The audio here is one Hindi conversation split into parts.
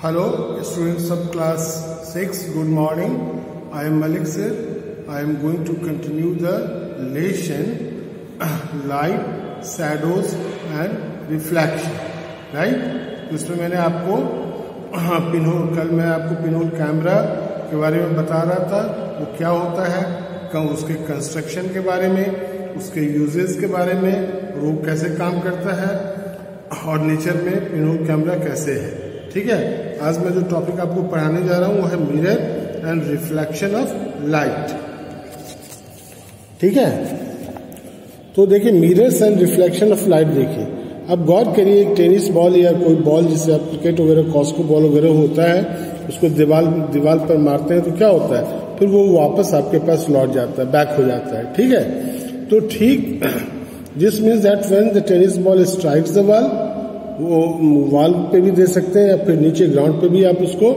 Hello, students of class 6. Good morning. I am Malik sir. I am going to continue the lesson light, shadows and reflection. Right? इसमें मैंने आपको कल मैं आपको पिनहोल कैमरा के बारे में बता रहा था, वो क्या होता है, उसके कंस्ट्रक्शन के बारे में, उसके यूजेस के बारे में, वो कैसे काम करता है और नेचर में पिनहोल कैमरा कैसे है. ठीक है. आज मैं जो टॉपिक आपको पढ़ाने जा रहा हूं वो है mirror and reflection of light. ठीक है. तो देखिए mirrors and reflection of light. देखिए अब गौर करिए, एक टेनिस बॉल या कोई बॉल जिसे आप क्रिकेट वगैरह कॉस्को बॉल वगैरह होता है, उसको दीवार पर मारते हैं तो क्या होता है, फिर वो वापस आपके पास लौट जाता है, बैक हो जाता है. ठीक है. तो ठीक this means that when the tennis ball strikes the ball, वो वॉल पे भी दे सकते हैं या फिर नीचे ग्राउंड पे भी आप उसको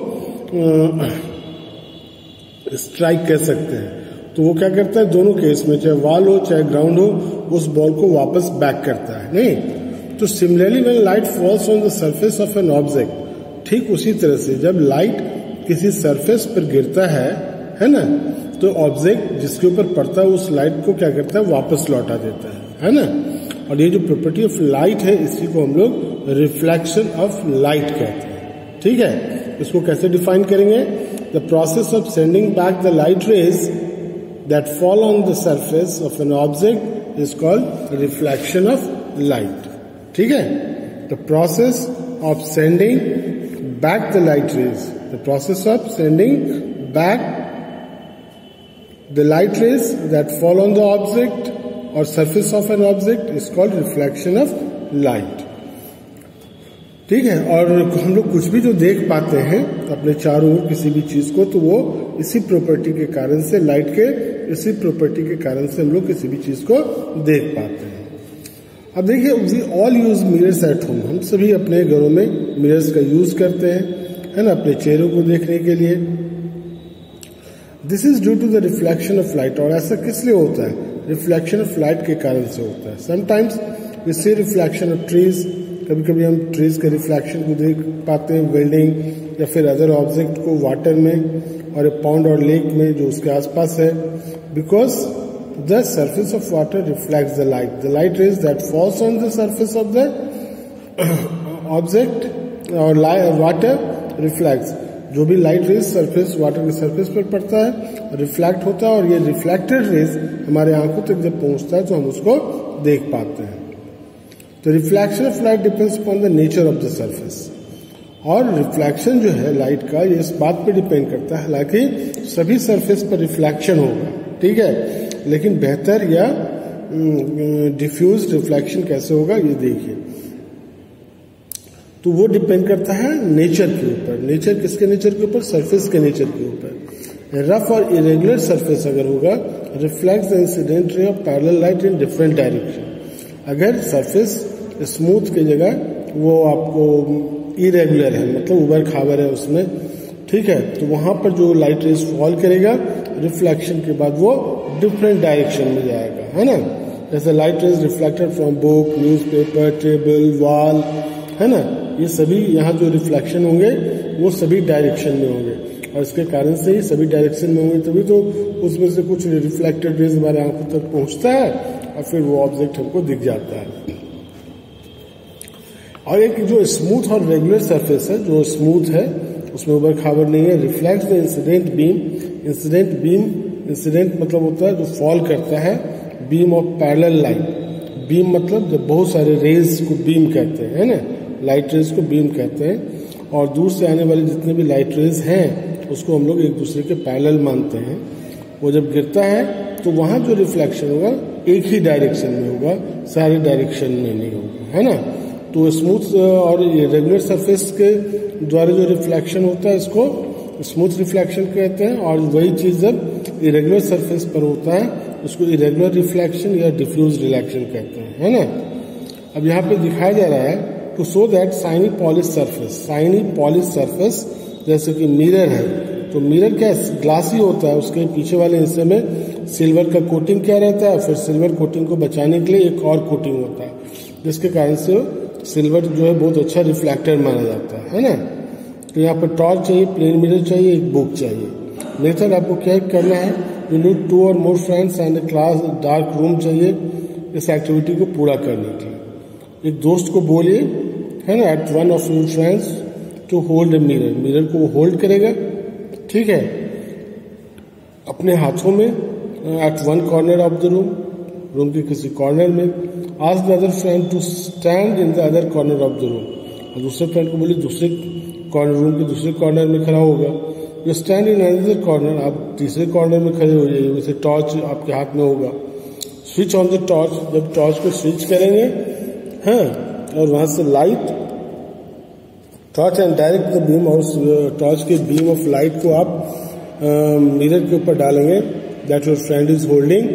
स्ट्राइक कर सकते हैं. तो वो क्या करता है, दोनों केस में चाहे वॉल हो चाहे ग्राउंड हो, उस बॉल को वापस बैक करता है. नहीं तो similarly when light falls on the surface of an object, ठीक उसी तरह से जब लाइट किसी सरफेस पर गिरता है ना, तो ऑब्जेक्ट जिसके ऊपर पड़ता है उस लाइट को क्या करता है, वापस लौटा देता है ना. और ये जो प्रॉपर्टी ऑफ लाइट है, इसी को हम लोग रिफ्लेक्शन ऑफ लाइट कहते हैं. ठीक है. इसको कैसे डिफाइन करेंगे, the process of sending back the light rays that fall on the surface of an object is called reflection of light. ठीक है. The process of sending back the light rays, the process of sending back the light rays that fall on the object और surface of an object is called reflection of light. ठीक है. और हम लोग कुछ भी जो देख पाते हैं अपने चारों ओर किसी भी चीज को, तो वो इसी प्रॉपर्टी के कारण से, लाइट के इसी प्रॉपर्टी के कारण से हम लोग किसी भी चीज को देख पाते हैं. अब देखिए, we all use mirrors at home. हम सभी अपने घरों में मिरर्स का यूज करते हैं, है ना, अपने चेहरों को देखने के लिए. This is due to the reflection of light. और ऐसा किस लिए होता है, रिफ्लेक्शन ऑफ लाइट के कारण से होता है. Sometimes we see reflection of trees. कभी कभी हम ट्रीज के रिफ्लेक्शन को देख पाते हैं, बिल्डिंग या फिर अदर ऑब्जेक्ट को वाटर में और पॉन्ड और लेक में जो उसके आसपास है. Because the surface of water reflects the light. The light rays that falls on the surface of the object और वाटर रिफ्लेक्ट्स. जो भी लाइट रेज सरफेस वाटर के सरफेस पर पड़ता है रिफ्लेक्ट होता है, और ये रिफ्लेक्टेड रेज हमारे आंखों तक जब पहुंचता है तो हम उसको देख पाते हैं. तो reflection of light depends upon the nature of the surface. और रिफ्लेक्शन जो है लाइट का, ये इस बात पे डिपेंड करता है, हालांकि सभी सरफेस पर रिफ्लेक्शन होगा, ठीक है, लेकिन बेहतर या डिफ्यूज रिफ्लेक्शन कैसे होगा ये देखिए. तो वो डिपेंड करता है नेचर के ऊपर. नेचर किसके नेचर के ऊपर, सरफेस के नेचर के ऊपर. रफ और इरेगुलर सरफेस अगर होगा, reflects the incident ray of parallel light in different direction. अगर सरफेस स्मूथ की जगह वो आपको इरेगुलर है, मतलब उबड़ खाबड़ है उसमें, ठीक है, तो वहां पर जो लाइट रेज फॉल करेगा रिफ्लेक्शन के बाद वो डिफरेंट डायरेक्शन में जाएगा, है ना. जैसे light rays reflected from book, newspaper, table, wall, है ना, ये सभी यहाँ जो रिफ्लेक्शन होंगे वो सभी डायरेक्शन में होंगे. और इसके कारण से ही सभी डायरेक्शन में होंगे, तभी तो उसमें से कुछ रिफ्लेक्टेड रेज हमारे आंखों तक पहुंचता है और फिर वो ऑब्जेक्ट हमको दिख जाता है. और एक जो स्मूथ और रेगुलर सरफेस है, जो स्मूथ है उसमें उबड़ खाबड़ नहीं है, reflect the incident beam. Incident मतलब होता है जो फॉल करता है, beam of parallel light. Beam मतलब जब बहुत सारे रेज को बीम कहते हैं, है ना, लाइट रेज को बीम कहते हैं. और दूर से आने वाले जितने भी लाइट रेज हैं उसको हम लोग एक दूसरे के पैरेलल मानते हैं. वो जब गिरता है तो वहां जो रिफ्लेक्शन होगा एक ही डायरेक्शन में होगा, सारे डायरेक्शन में नहीं होगा, है ना. तो स्मूथ और रेगुलर सरफेस के द्वारा जो रिफ्लेक्शन होता है इसको स्मूथ रिफ्लेक्शन कहते हैं. और वही चीज जब इरेगुलर सरफेस पर होता है उसको इरेगुलर रिफ्लेक्शन या डिफ्यूज रिफ्लेक्शन कहते हैं, है ना. अब यहाँ पे दिखाया जा रहा है to show that shiny polish surface जैसे कि मिरर है, तो मिरर क्या ग्लासी होता है, उसके पीछे वाले हिस्से में सिल्वर का कोटिंग क्या रहता है, फिर सिल्वर कोटिंग को बचाने के लिए एक और कोटिंग होता है, जिसके कारण से सिल्वर जो है बहुत अच्छा रिफ्लेक्टर माना जाता है ना. तो यहाँ पर टॉर्च चाहिए, प्लेन मिरर चाहिए, एक बुक चाहिए। मेथड आपको क्या करना है, यू नीड 2 और more friends and class dark room चाहिए इस एक्टिविटी को पूरा करने के लिए। एक दोस्त को बोलिए, है ना, at 1 of your friends to hold a mirror, mirror को वो होल्ड करेगा, ठीक है, अपने हाथों में at 1 corner of the room, room के किसी कॉर्नर में। Ask the other friend to stand in the other corner of the room, और दूसरे फ्रेंड को बोलिए दूसरे कॉर्नर, रूम के दूसरे कॉर्नर में खड़ा होगा। You stand in another corner, आप तीसरे कॉर्नर में खड़े हो जाइए, जैसे टॉर्च आपके हाथ में होगा। स्विच ऑन द टॉर्च, जब टॉर्च को स्विच करेंगे, हाँ, और वहां से light torch and direct the beam, और टॉर्च के बीम ऑफ लाइट को आप मिरर के ऊपर डालेंगे that your friend is holding.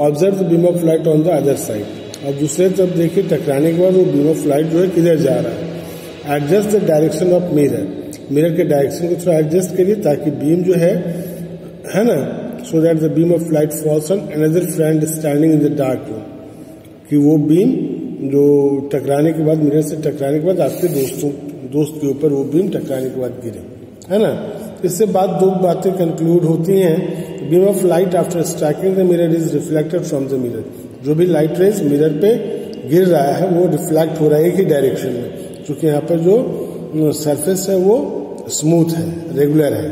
Observe the beam of light on the other side, और दूसरे तरफ देखिए टकराने के बाद वो बीम ऑफ लाइट जो है किधर जा रहा है। Adjust the direction of mirror, mirror के डायरेक्शन को थोड़ा एडजस्ट करिए ताकि बीम जो है ना, so that the beam of light falls on another friend standing in the dark room, कि वो बीम जो टकराने के बाद, मिरर से टकराने के बाद आपके दोस्त के ऊपर वो बीम टकराने के बाद गिरे, है ना। इससे बाद 2 बातें कंक्लूड होती हैं। Beam of light after striking the mirror is reflected from the mirror, जो भी लाइट रेज मिरर पे गिर रहा है वो रिफ्लेक्ट हो रहा है एक ही डायरेक्शन में, क्योंकि यहाँ पर जो सरफेस है वो स्मूथ है, रेगुलर है।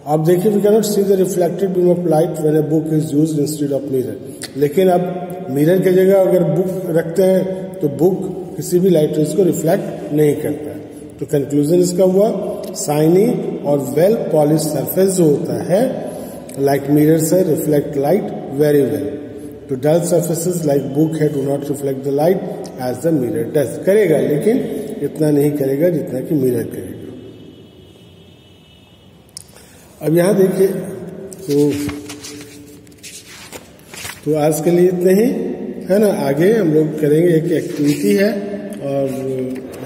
आप देखिए, we can not see the reflected beam of light when a book is used instead of mirror, लेकिन अब मिरर की जगह अगर बुक रखते हैं तो बुक किसी भी लाइट रेज को रिफ्लेक्ट नहीं करता है। तो कंक्लूजन इसका हुआ, शाइनी और वेल पॉलिश सरफेस जो होता है लाइक मिरर से रिफ्लेक्ट लाइट वेरी वेल। तो डल सर्फेसेस लाइक बुक है do not reflect the light as the mirror does, करेगा लेकिन इतना नहीं करेगा जितना कि मिरर करेगा। अब यहां देखिए, तो आज के लिए इतने ही, है ना। आगे हम लोग करेंगे, एक एक्टिविटी है और,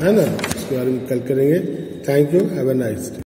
है ना, उसके बारे में कल करेंगे। Thank you, have a nice day.